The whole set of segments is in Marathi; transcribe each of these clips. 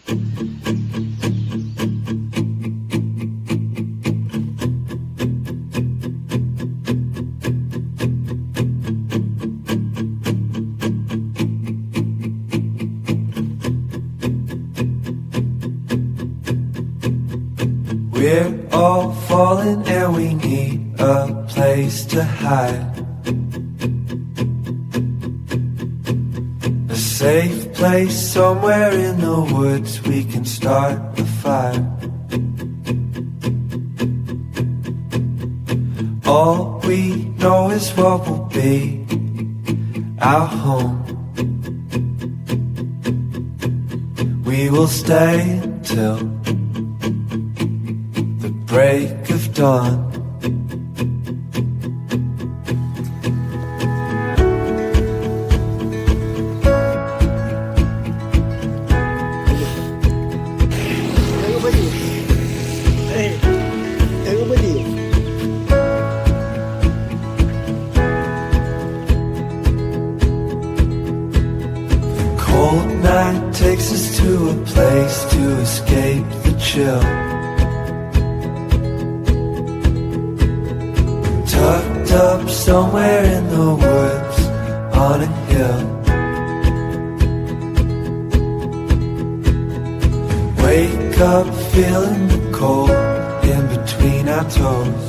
We're all falling and we need a place to hide. A safe place somewhere in the woods we can start a fire. All we know is what will be our home. We will stay till break of dawn. Cold night takes us to a place to escape the chill. Tucked up somewhere in the woods on a hill. Wake up feeling the cold in between our toes.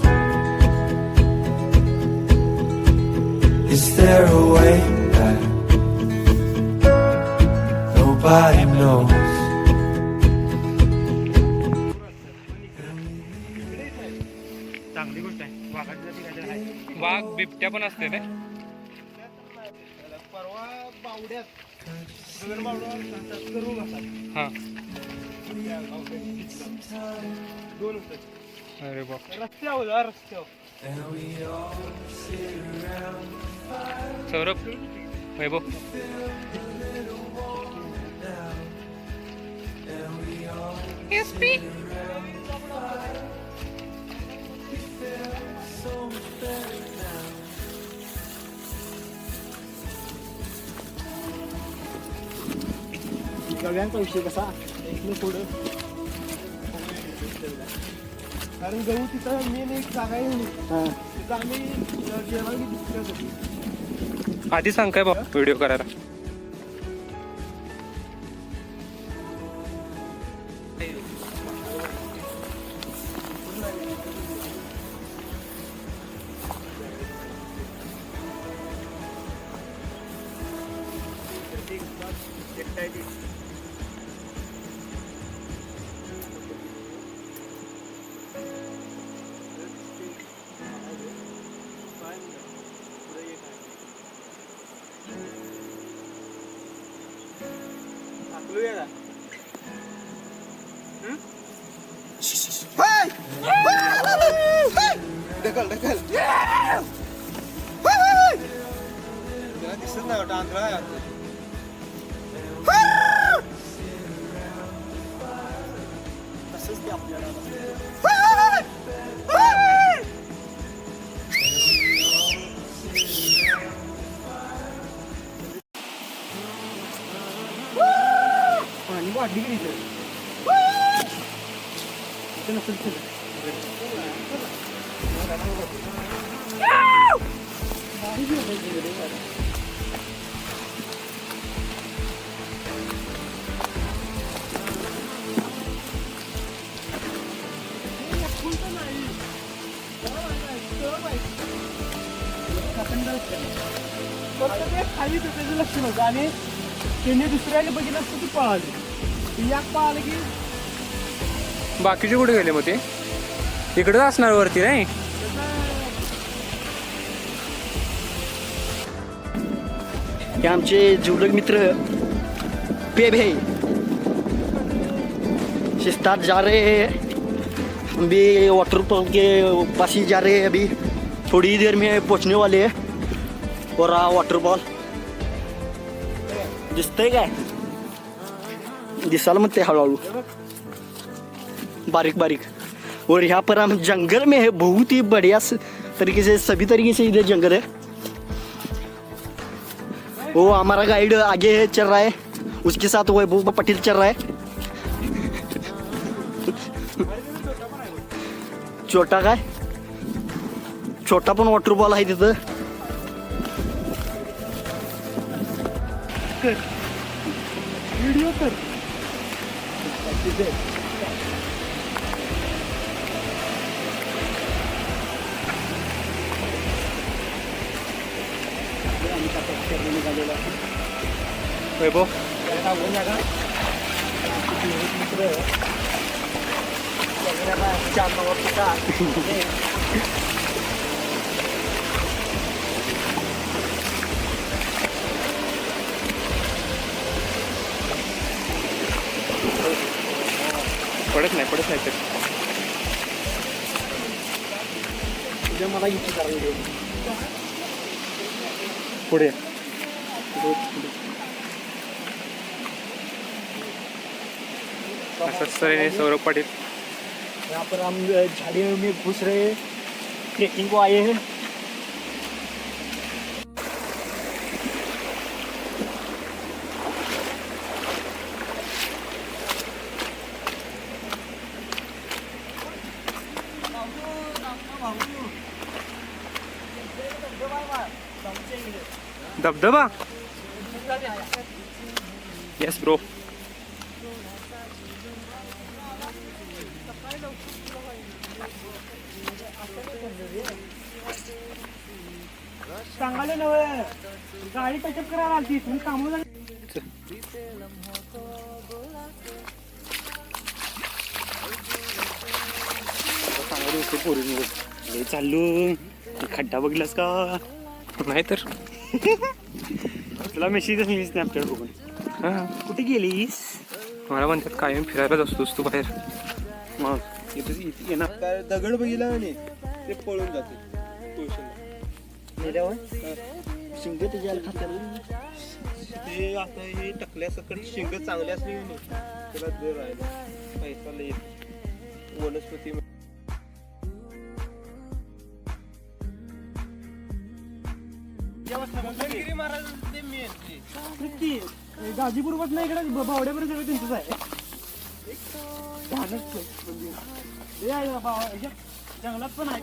Is there a way back? Nobody knows. चांगली गोष्ट आहे. वाघ बिबट्या पण असते ते. परवा बावड्यात हा अरे बाप रस्त्यावर सौरभ वैभव एसपी गव्यांचा विषय कसा इथलं थोडं कारण गहू तिथं मेन एक जागा आहे तिथं आम्ही जेवायला दुसऱ्यासाठी आधी सांग काय बाबा व्हिडिओ करायला. ढकल ढकल दिसत नाही वाटत आंधळा तसंच ते आपल्याला पाणी वाढली की इथे नसेल खाली त्याचं लक्ष नव्हतं आणि त्यांनी दुसऱ्याने बघितलं असतं ती पळाली ती एक पळाली की बाकीचे कुठे गेले मग ते इकडेच असणार वरती नाही. हे आमचे जीवलग मित्र पे भाई से स्टार्ट जा रहे हैं. हम भी वाटरफॉल के पास ही जा रहे हैं. अभी थोड़ी देर में पहुंचने वाले हैं. और रहा वाटरफॉल दिसतंय काय दिसायला म्हणते हळूहळू बारीक बारीक. और यहाँ पर हम जंगल में है. बहुत ही बढ़िया तरीके से सभी तरीके से इधर जंगल है. वो हमारा गाइड आगे चल रहा है. उसके साथ वो पटेल चल रहा है. छोटा काय छोटा पण वॉटरफॉल आहे तिथं. व्हिडिओ कर. वैभव पडत नाही तर मला इच्छा करायची पुढे असंच सौरभ पाटील. यहाँ पर हम झाड़ियों में घुस रहे हैं, ट्रेकिंग को आए हैं. धबधबा. Yes bro. सांगायला नव्हे गाडी टचअप करायला आलती तुम्ही कामाला चाललो खड्डा बघलास का नाही तर तुला मेसेज स्नॅपचॅट बघून. हां कुठे गेलीस? मला म्हणतात कायम फिरायलाच असतोस तू बाहेर. मग येणार काय दगड बघितला नाही ते पळून जाते शिंग त्याच्या खात्याला ते आता हे टकल्यासकट शिंग चांगले असले की नाही त्याला दर राहिला पैसा लय येतो. वनस्पती गाजीपूर पासून इकडे बावड्यापर्यंत सगळं त्यांचंच आहे. जंगलात पण आहे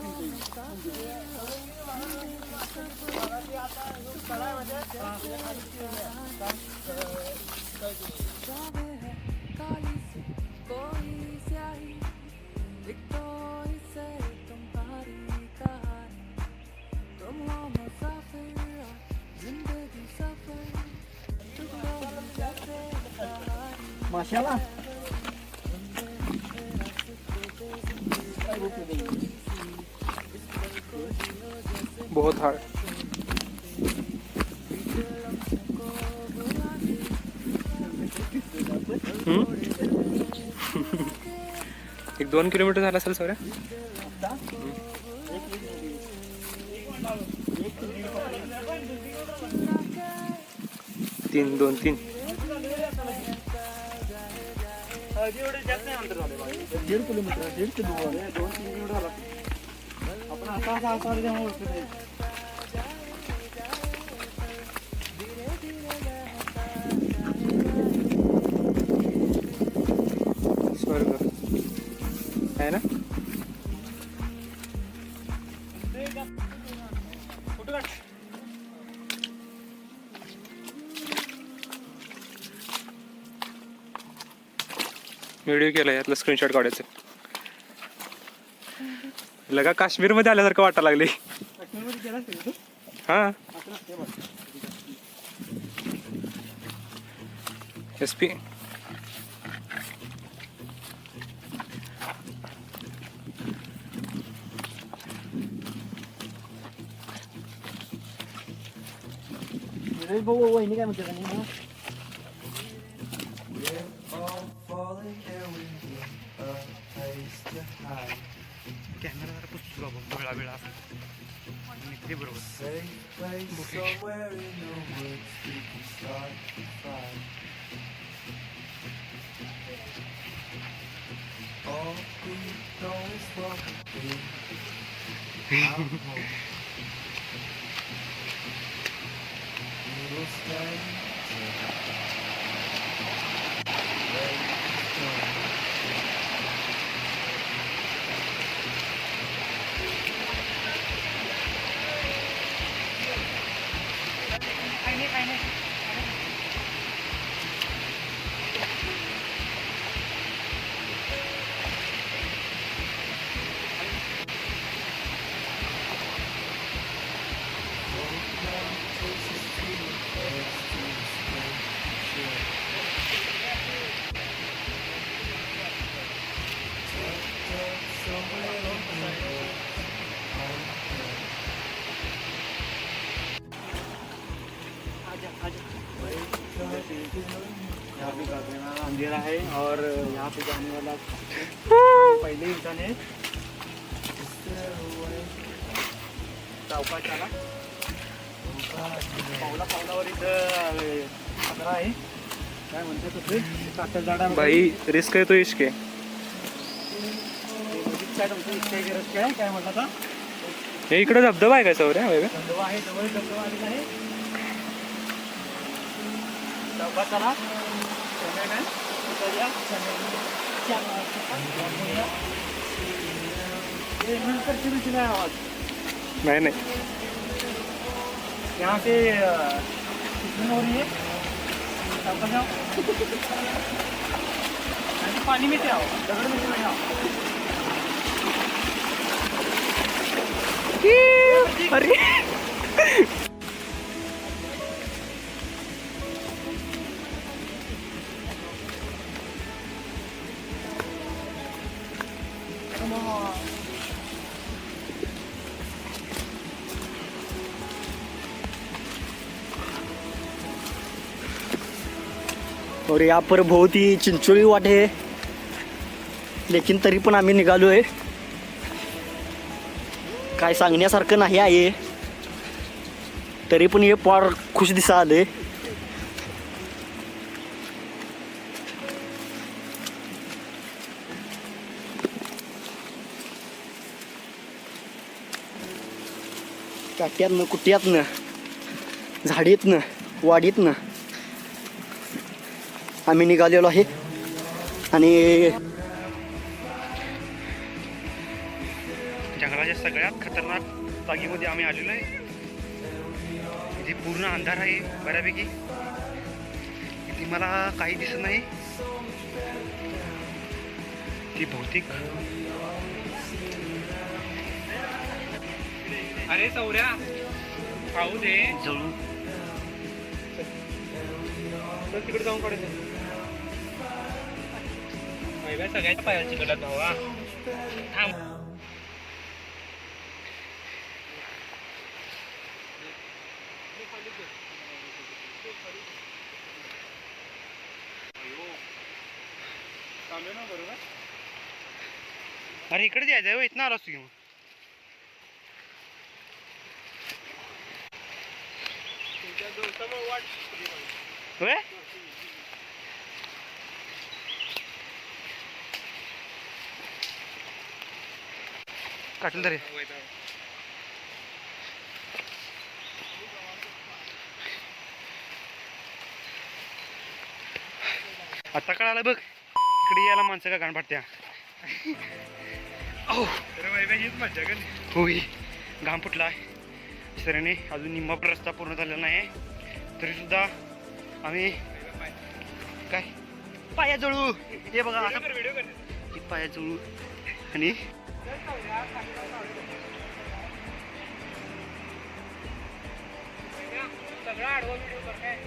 माशाला बहुत हार्ड. एक 2 किलोमीटर झाला असेल सौर्या. 3 2 3 1.5 किलोमीटर 1.5 किलोमीटर 2-3 किलोमीटर झाला. आपण असा स्वर्ग आहे ना. व्हिडिओ केला यातलं स्क्रीनशॉट काढायचं. लगा काश्मीरमध्ये आल्यासारखं वाटायला लागले. हा SP वहिनी काय म्हणते का नाही all falling there we need a place to hide. Camera जरा पुस्तक बघा वेळा मित्री बरोबर Safe place somewhere in the woods we can start the fight. All we know is what we do. I'm home. We will stand together. Ready to go. यहाँ पे गगना अंधेरा है और यहाँ पे जाने वाला पहले इंसान है चौकाशाला पावलावर इथं खतरा आहे काय म्हणतात तसे काटल झाडा भाई रिस्क आहे तो इश्क आहे. काय तुमची इच्छा गरज काय काय म्हटलं का हे इकडे धबधबा आहे का सौर्या वैभव? धबधबा आहे जवळ धबधबा आलेला आहे चौकाशाला आवाज नाही नाही. यहाँ पे कितनी हो रही है आपका जाओ पानी में से आओ दगड़ में से नहीं आओ अरे और यहाँ पर बहुत ही चिंचोळी वाट है, लेकिन तरी पण आम्ही निघालो आहे. काय सांगण्यासारखं नाही आहे, तरी पण हे फार खुश दिसा आले. काट्यातनं कुट्यातनं झाडीतनं वाडीतनं आम्ही निघालेलो आहे. आणि जंगलाच्या सगळ्यात खतरनाक जागेमध्ये आम्ही आलेलो आहे. इथे पूर्ण अंधार आहे बऱ्यापैकी. इथे मला काही दिसत नाही. ती भौतिक अरे सौर्या पाहू दे जळू तिकडे जाऊन पडायचं. सगळ्याच्या पायाला चिकटत भावा. अरे इकडे जायचं आहे, इथनं आलो असतो घेऊन. होय काटल तरी आता कळालं बघ इकडे यायला माणसं का घाण पडत्या. होय घाम फुटला. सरांनी अजून निम्मा रस्ता पूर्ण झालेला नाही, तरी सुद्धा आम्ही काय पाया जळू. हे बघा आता पाया जळू. आणि सगळा आडवा व्हिडिओ कर काय.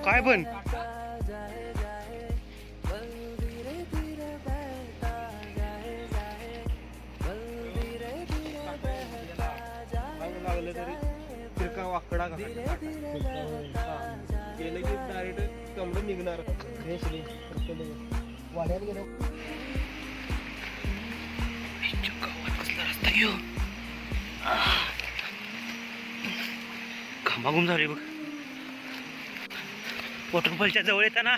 काय पण लागलं तरी फिरका वाकडा गेलं की डायरेक्ट कमडं निघणार वाड्यात गेलो रस्ता घेऊ घामाघूम झाली बघ. वॉटरफॉलच्या जवळ येताना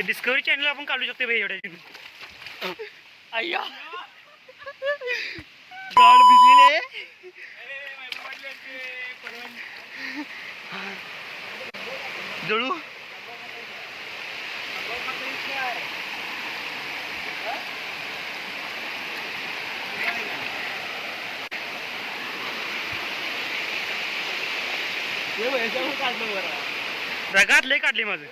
डिस्कवरी चॅनल आपण काढू शकतो भाई एवढ्या अय्या गाड भिजलेले जळू रगात लय काढले माझं.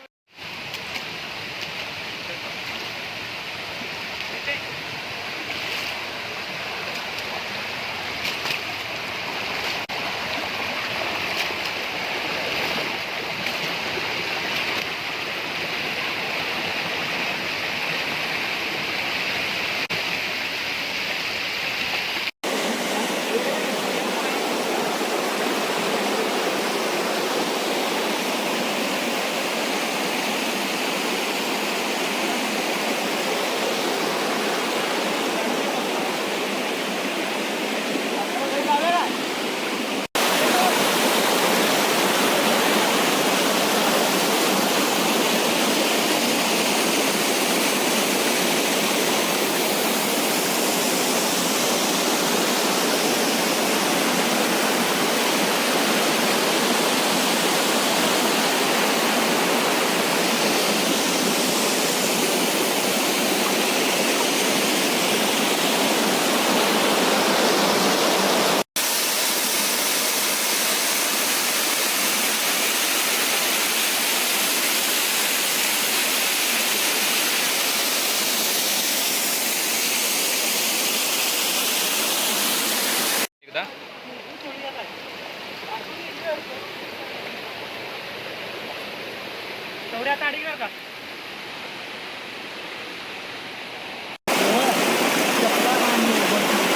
तेवढ्या ताडी का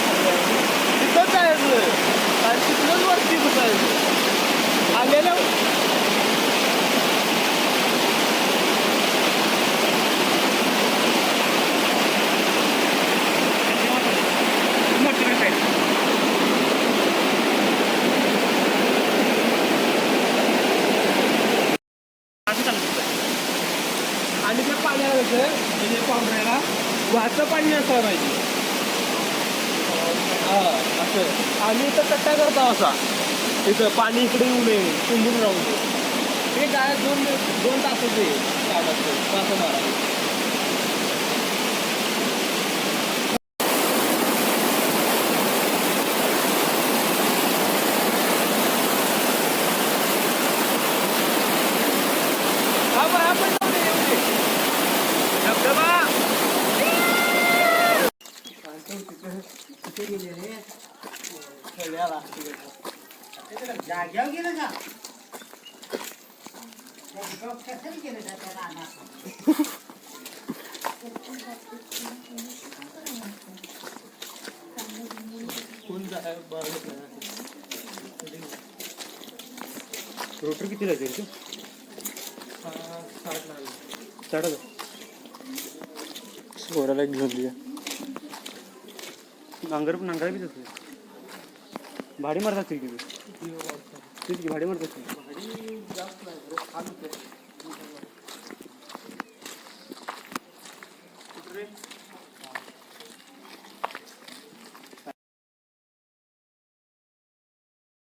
तिथंच आहे आणि तिथूनच वरती बसायचं आलेल्या आणि त्या पाण्याला कसं म्हणजे पावसाळ्याला वाहतं पाणी असलं पाहिजे असं आम्ही इथं कट्टा करतो असा इथं पाणी इकडे येऊ नये तुंबून राहू नये ते काय दोन तासाचे काय असतं असं मारा जाग्यावर गेलं का रोटर किती लागेल तू 60,000 सोडायला घेऊन द्या नांगर बी तसं भाडी मारत असतील की तेच की भाडी मारत असतील जास्त नाही